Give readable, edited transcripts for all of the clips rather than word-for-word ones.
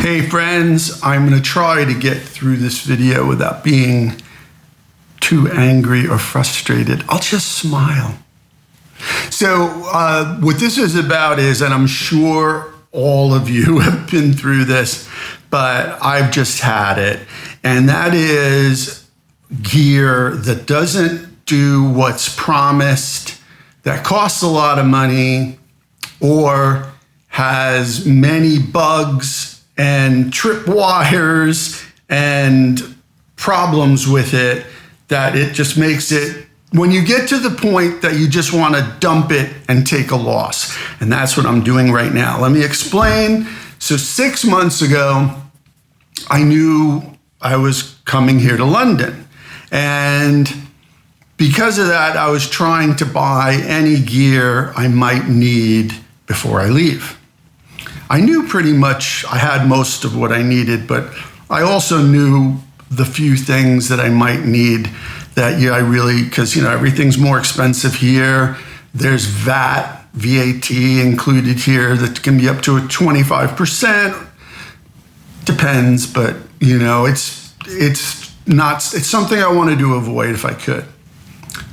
Hey friends, I'm going to try to get through this video without being too angry or frustrated. I'll just smile. So what this is about is, and I'm sure all of you have been through this, but I've just had it, and that is gear that doesn't do what's promised, that costs a lot of money, or has many bugs and tripwires and problems with it, that it just makes it, when you get to the point that you just want to dump it and take a loss. And that's what I'm doing right now. Let me explain. So 6 months ago, I knew I was coming here to London. And because of that, I was trying to buy any gear I might need before I leave. I knew pretty much I had most of what I needed, but I also knew the few things that I might need that, because, everything's more expensive here. There's VAT included here that can be up to a 25%. Depends, but, it's something I wanted to avoid if I could.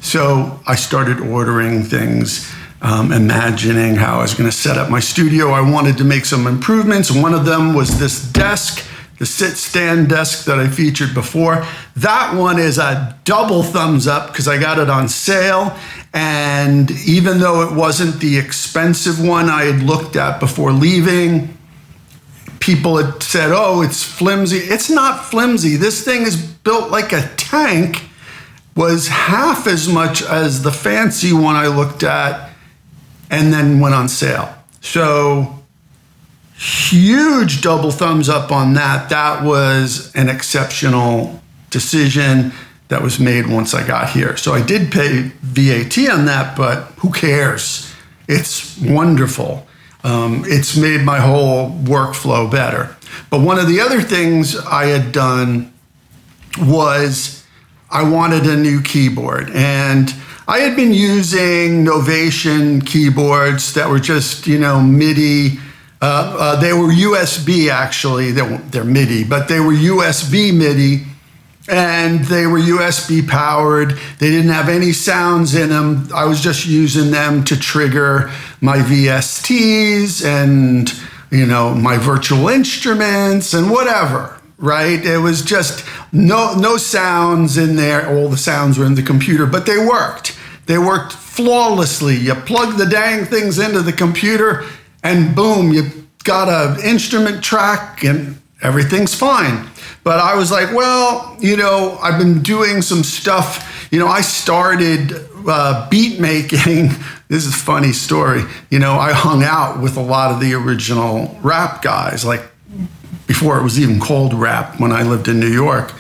So I started ordering things, imagining how I was going to set up my studio. I wanted to make some improvements. One of them was this desk, the sit-stand desk that I featured before. That one is a double thumbs up because I got it on sale. And even though it wasn't the expensive one I had looked at before leaving, people had said, oh, it's flimsy. It's not flimsy. This thing is built like a tank, was half as much as the fancy one I looked at, and then went on sale. So huge double thumbs up on that. That was an exceptional decision that was made once I got here. So I did pay VAT on that, but who cares? It's wonderful. It's made my whole workflow better. But one of the other things I had done was I wanted a new keyboard. And I had been using Novation keyboards that were just, MIDI. They were USB, actually. They're MIDI, but they were USB MIDI, and they were USB powered. They didn't have any sounds in them. I was just using them to trigger my VSTs and, my virtual instruments and whatever. Right? It was just no sounds in there. All the sounds were in the computer, but they worked. They worked flawlessly. You plug the dang things into the computer and boom, you got an instrument track and everything's fine. But I was like, well, I've been doing some stuff. I started beat making. This is a funny story. I hung out with a lot of the original rap guys, like before it was even called rap, when I lived in New York.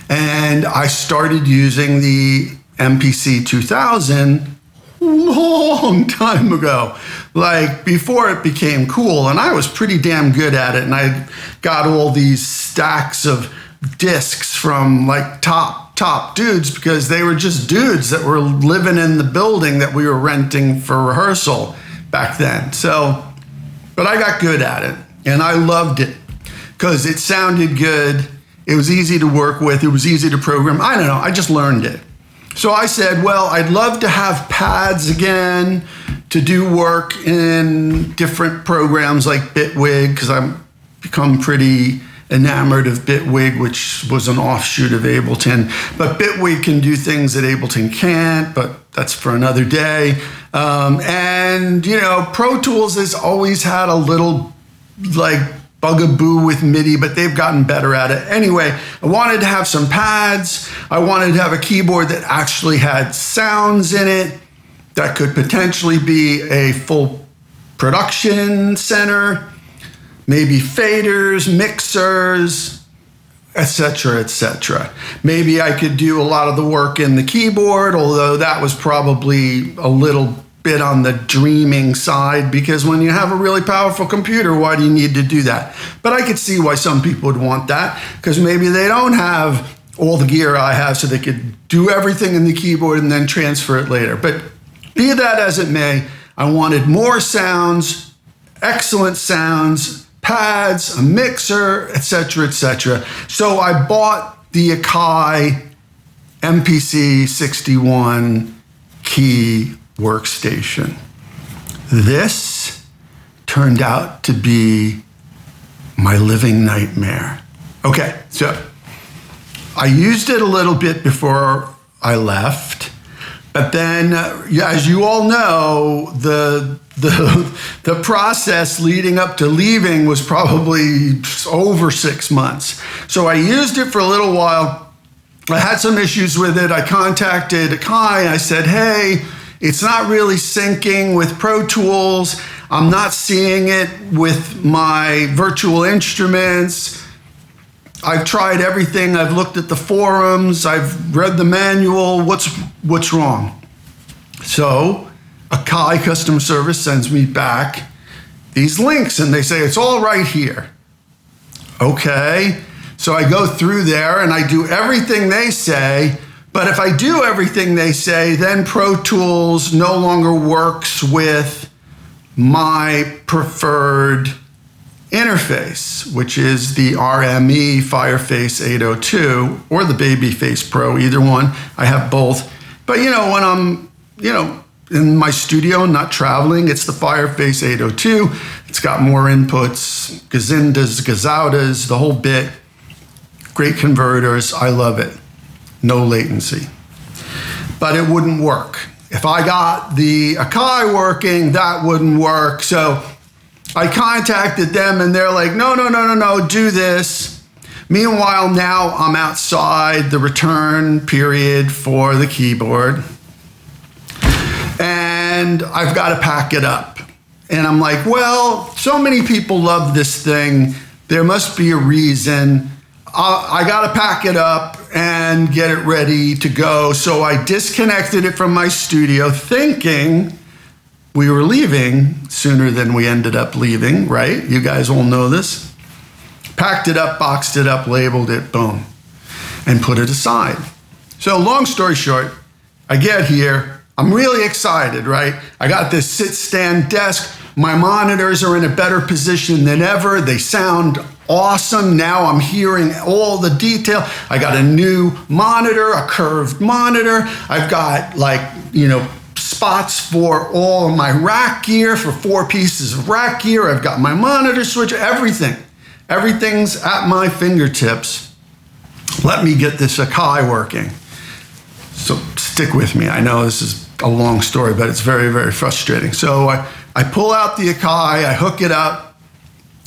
And I started using the MPC 2000 long time ago, like before it became cool. And I was pretty damn good at it. And I got all these stacks of discs from like top dudes, because they were just dudes that were living in the building that we were renting for rehearsal back then. So, but I got good at it and I loved it, because it sounded good. It was easy to work with. It was easy to program. I don't know. I just learned it. So I said, well, I'd love to have pads again to do work in different programs like Bitwig, because I've become pretty enamored of Bitwig, which was an offshoot of Ableton. But Bitwig can do things that Ableton can't, but that's for another day. And, Pro Tools has always had a little, bugaboo with MIDI, but they've gotten better at it. Anyway, I wanted to have some pads. I wanted to have a keyboard that actually had sounds in it, that could potentially be a full production center, maybe faders, mixers, etc., etc. Maybe I could do a lot of the work in the keyboard, although that was probably a little bit on the dreaming side, because when you have a really powerful computer, why do you need to do that? But I could see why some people would want that, because maybe they don't have all the gear I have, so they could do everything in the keyboard and then transfer it later. But be that as it may, I wanted more sounds, excellent sounds, pads, a mixer, etc., etc. So I bought the Akai MPC 61 key workstation. This turned out to be my living nightmare. Okay, so I used it a little bit before I left, but then, as you all know, the process leading up to leaving was probably over 6 months. So I used it for a little while. I had some issues with it. I contacted Akai. I said, hey, it's not really syncing with Pro Tools. I'm not seeing it with my virtual instruments. I've tried everything. I've looked at the forums. I've read the manual. What's wrong? So Akai customer service sends me back these links and they say, it's all right here. Okay. So I go through there and I do everything they say. But if I do everything they say, then Pro Tools no longer works with my preferred interface, which is the RME Fireface 802 or the Babyface Pro, either one. I have both. But when I'm, in my studio, not traveling, it's the Fireface 802. It's got more inputs, Gazindas, Gazaudas, the whole bit. Great converters. I love it. No latency. But it wouldn't work. If I got the Akai working, that wouldn't work. So I contacted them and they're like, no, do this. Meanwhile, now I'm outside the return period for the keyboard. And I've got to pack it up. And I'm like, well, so many people love this thing. There must be a reason. I got to pack it up and get it ready to go. So I disconnected it from my studio thinking we were leaving sooner than we ended up leaving, right? You guys all know this. Packed it up, boxed it up, labeled it, boom, and put it aside. So long story short, I get here. I'm really excited, right? I got this sit-stand desk. My monitors are in a better position than ever. They sound awesome. Now I'm hearing all the detail. I got a new monitor, a curved monitor. I've got spots for all of my rack gear, for 4 pieces of rack gear. I've got my monitor switch, everything. Everything's at my fingertips. Let me get this Akai working. So stick with me. I know this is a long story, but it's very, very frustrating. So I pull out the Akai, I hook it up,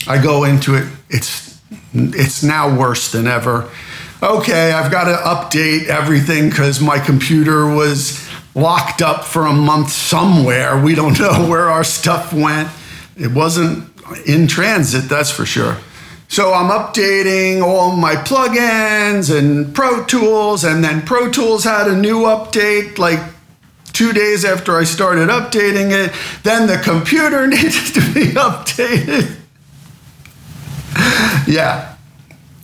I go into it. It's now worse than ever. Okay, I've got to update everything because my computer was locked up for a month somewhere. We don't know where our stuff went. It wasn't in transit, that's for sure. So I'm updating all my plugins and Pro Tools, and then Pro Tools had a new update like 2 days after I started updating it. Then the computer needed to be updated. Yeah.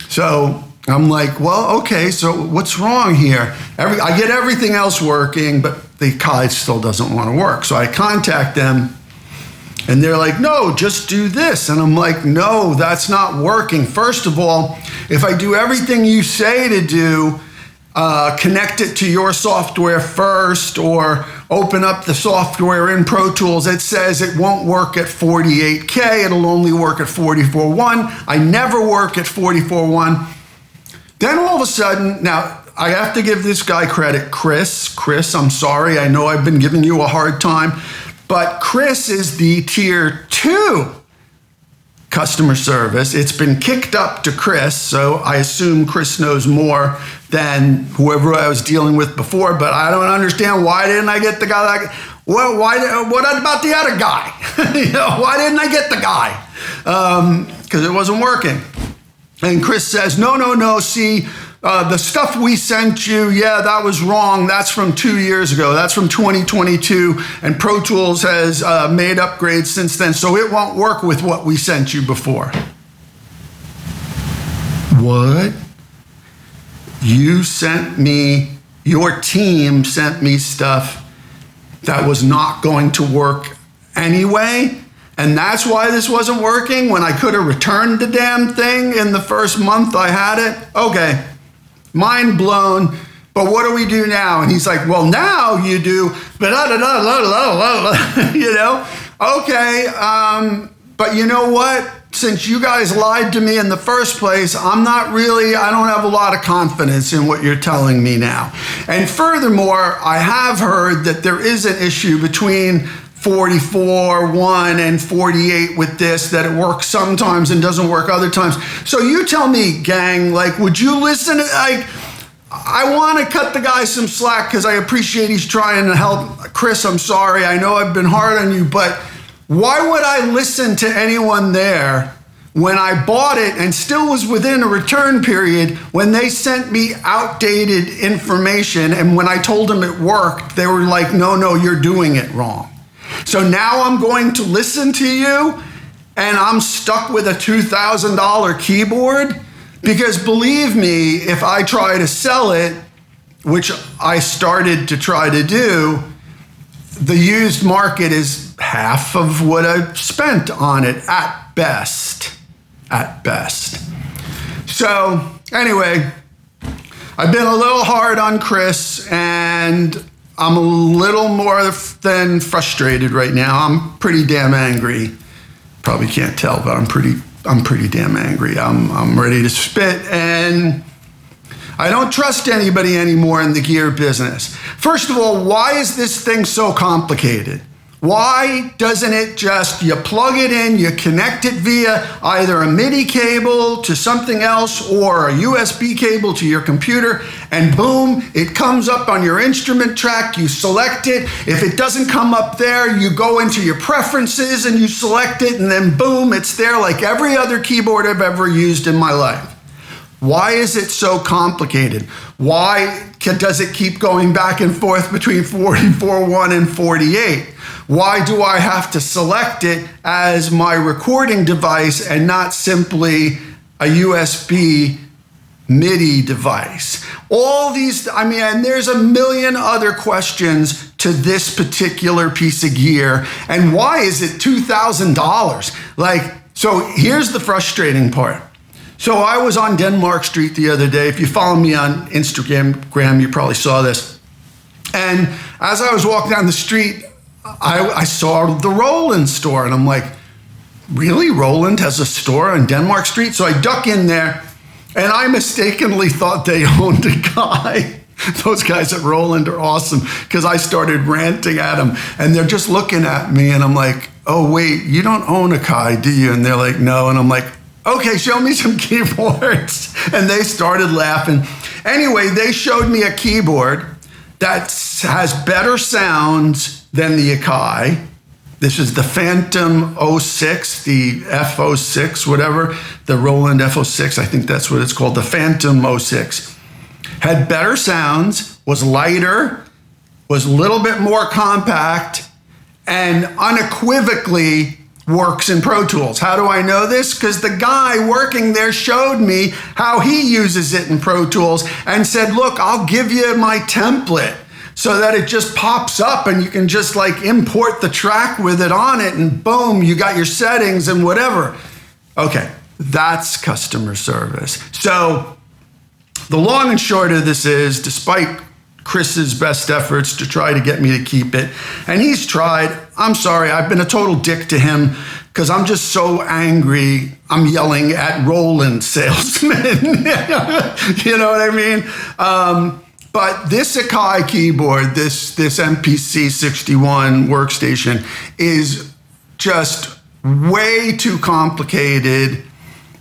So I'm like, well, okay, so what's wrong here? I get everything else working, but the Akai still doesn't want to work. So I contact them, and they're like, no, just do this. And I'm like, no, that's not working. First of all, if I do everything you say to do, connect it to your software first or open up the software in Pro Tools, it says it won't work at 48K. It'll only work at 44.1. I never work at 44.1. Then all of a sudden, now I have to give this guy credit, Chris. Chris, I'm sorry. I know I've been giving you a hard time, but Chris is the tier 2 customer service. It's been kicked up to Chris, so I assume Chris knows more than whoever I was dealing with before, but I don't understand why didn't I get the guy that, well, what about the other guy? Why didn't I get the guy? Because it wasn't working. And Chris says, no, see, the stuff we sent you, yeah, that was wrong. That's from 2 years ago. That's from 2022. And Pro Tools has made upgrades since then, so it won't work with what we sent you before. What? You sent me, your team sent me stuff that was not going to work anyway? And that's why this wasn't working when I could have returned the damn thing in the first month I had it. Okay, mind blown. But what do we do now? And he's like, well, now you do, you know? Okay, but you know what? Since you guys lied to me in the first place, I don't have a lot of confidence in what you're telling me now. And furthermore, I have heard that there is an issue between 44.1 and 48 with this, that it works sometimes and doesn't work other times. So you tell me, gang, like, would you listen? I want to cut the guy some slack because I appreciate he's trying to help. Chris, I'm sorry. I know I've been hard on you, but why would I listen to anyone there when I bought it and still was within a return period when they sent me outdated information? And when I told them it worked, they were like, no, you're doing it wrong. So now I'm going to listen to you and I'm stuck with a $2,000 keyboard? Because believe me, if I try to sell it, which I started to try to do, the used market is half of what I spent on it at best. At best. So anyway, I've been a little hard on Chris and I'm a little more than frustrated right now. I'm pretty damn angry. Probably can't tell, but I'm pretty damn angry. I'm ready to spit, and I don't trust anybody anymore in the gear business. First of all, why is this thing so complicated? Why doesn't it just, you plug it in, you connect it via either a MIDI cable to something else or a USB cable to your computer, and boom, it comes up on your instrument track, you select it. If it doesn't come up there, you go into your preferences and you select it, and then boom, it's there like every other keyboard I've ever used in my life. Why is it so complicated? Why does it keep going back and forth between 44.1 and 48? Why do I have to select it as my recording device and not simply a USB MIDI device? All these, and there's a million other questions to this particular piece of gear. And why is it $2,000? So here's the frustrating part. So I was on Denmark Street the other day. If you follow me on Instagram, you probably saw this. And as I was walking down the street, I saw the Roland store, and I'm like, really? Roland has a store on Denmark Street? So I duck in there, and I mistakenly thought they owned a guy. Those guys at Roland are awesome, because I started ranting at them, and they're just looking at me, and I'm like, oh, wait, you don't own a Kai, do you? And they're like, no. And I'm like, okay, show me some keyboards. And they started laughing. Anyway, they showed me a keyboard that has better sounds than the Akai. This is the Phantom 06, the F06, whatever, the Roland F06, I think that's what it's called, the Phantom 06. Had better sounds, was lighter, was a little bit more compact, and unequivocally works in Pro Tools. How do I know this? Because the guy working there showed me how he uses it in Pro Tools and said, look, I'll give you my template so that it just pops up and you can just import the track with it on it, and boom, you got your settings and whatever. Okay, that's customer service. So the long and short of this is, despite Chris's best efforts to try to get me to keep it, and he's tried, I'm sorry, I've been a total dick to him because I'm just so angry. I'm yelling at Roland salesmen. You know what I mean? But this Akai keyboard, this MPC 61 workstation is just way too complicated.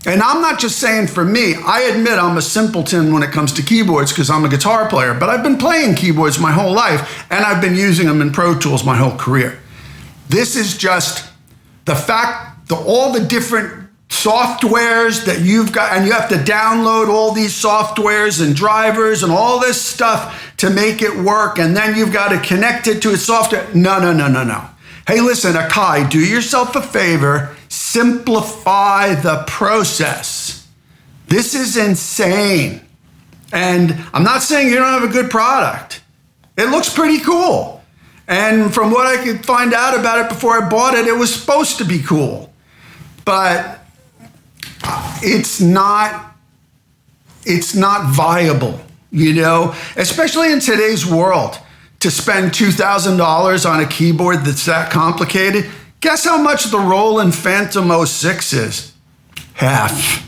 And I'm not just saying for me. I admit I'm a simpleton when it comes to keyboards because I'm a guitar player, but I've been playing keyboards my whole life, and I've been using them in Pro Tools my whole career. This is just the fact that all the different softwares that you've got, and you have to download all these softwares and drivers and all this stuff to make it work, and then you've got to connect it to a software. No. Hey, listen, Akai, do yourself a favor, simplify the process. This is insane. And I'm not saying you don't have a good product. It looks pretty cool. And from what I could find out about it before I bought it, it was supposed to be cool. But it's not viable, you know, especially in today's world. To spend $2,000 on a keyboard that's that complicated, guess how much the Roland Phantom 06 is? Half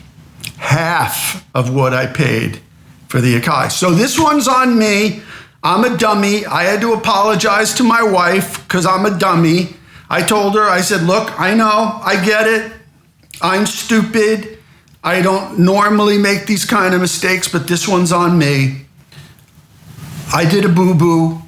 of what I paid for the Akai. So this one's on me. I'm a dummy. I had to apologize to my wife because I'm a dummy. I told her, I said, look, I know, I get it. I'm stupid. I don't normally make these kind of mistakes, but this one's on me. I did a boo-boo.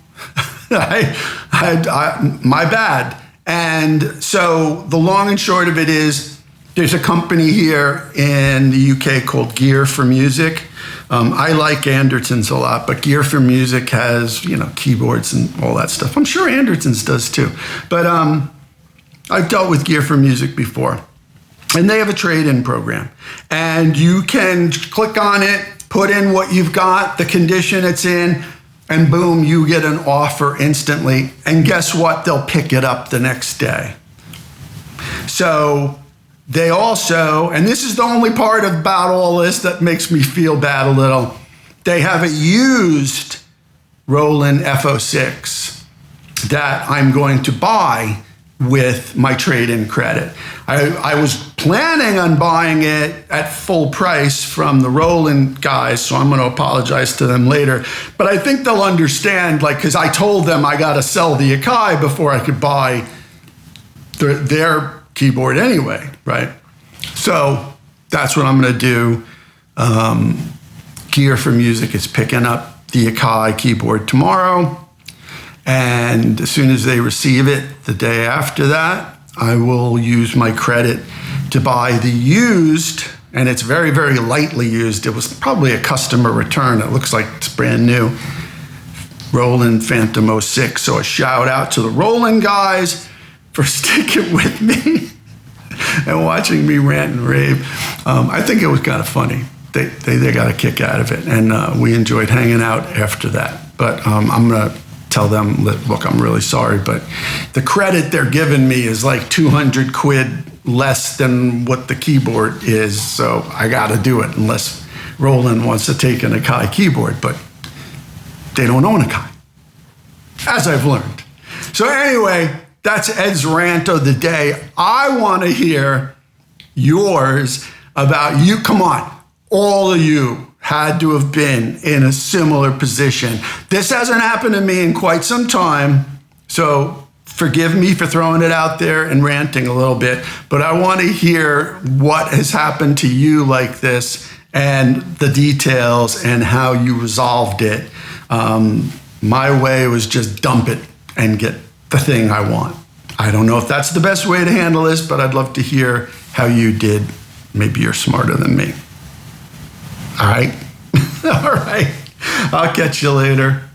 My bad. And so the long and short of it is, there's a company here in the UK called Gear for Music. I like Anderton's a lot, but Gear for Music has, you know, keyboards and all that stuff. I'm sure Anderton's does too. But I've dealt with Gear for Music before. And they have a trade-in program. And you can click on it, put in what you've got, the condition it's in, and boom, you get an offer instantly. And guess what? They'll pick it up the next day. So they also, and this is the only part about all this that makes me feel bad a little, they have a used Roland F06 that I'm going to buy with my trade-in credit. I was planning on buying it at full price from the Roland guys, so I'm going to apologize to them later. But I think they'll understand, like, because I told them I got to sell the Akai before I could buy their keyboard anyway, right? So that's what I'm going to do. Gear for Music is picking up the Akai keyboard tomorrow. And as soon as they receive it the day after that, I will use my credit to buy the used, and it's very, very lightly used. It was probably a customer return. It looks like it's brand new. Roland Phantom 06. So a shout out to the Roland guys for sticking with me and watching me rant and rave. I think it was kind of funny. They got a kick out of it, and we enjoyed hanging out after that. But I'm going to tell them, look, I'm really sorry, but the credit they're giving me is like 200 quid less than what the keyboard is, so I got to do it unless Roland wants to take an Akai keyboard, but they don't own Akai, as I've learned. So anyway, that's Ed's rant of the day. I want to hear yours about you. Come on, all of you had to have been in a similar position. This hasn't happened to me in quite some time, so forgive me for throwing it out there and ranting a little bit, but I want to hear what has happened to you like this and the details and how you resolved it. My way was just dump it and get the thing I want. I don't know if that's the best way to handle this, but I'd love to hear how you did. Maybe you're smarter than me. All right. All right. I'll catch you later.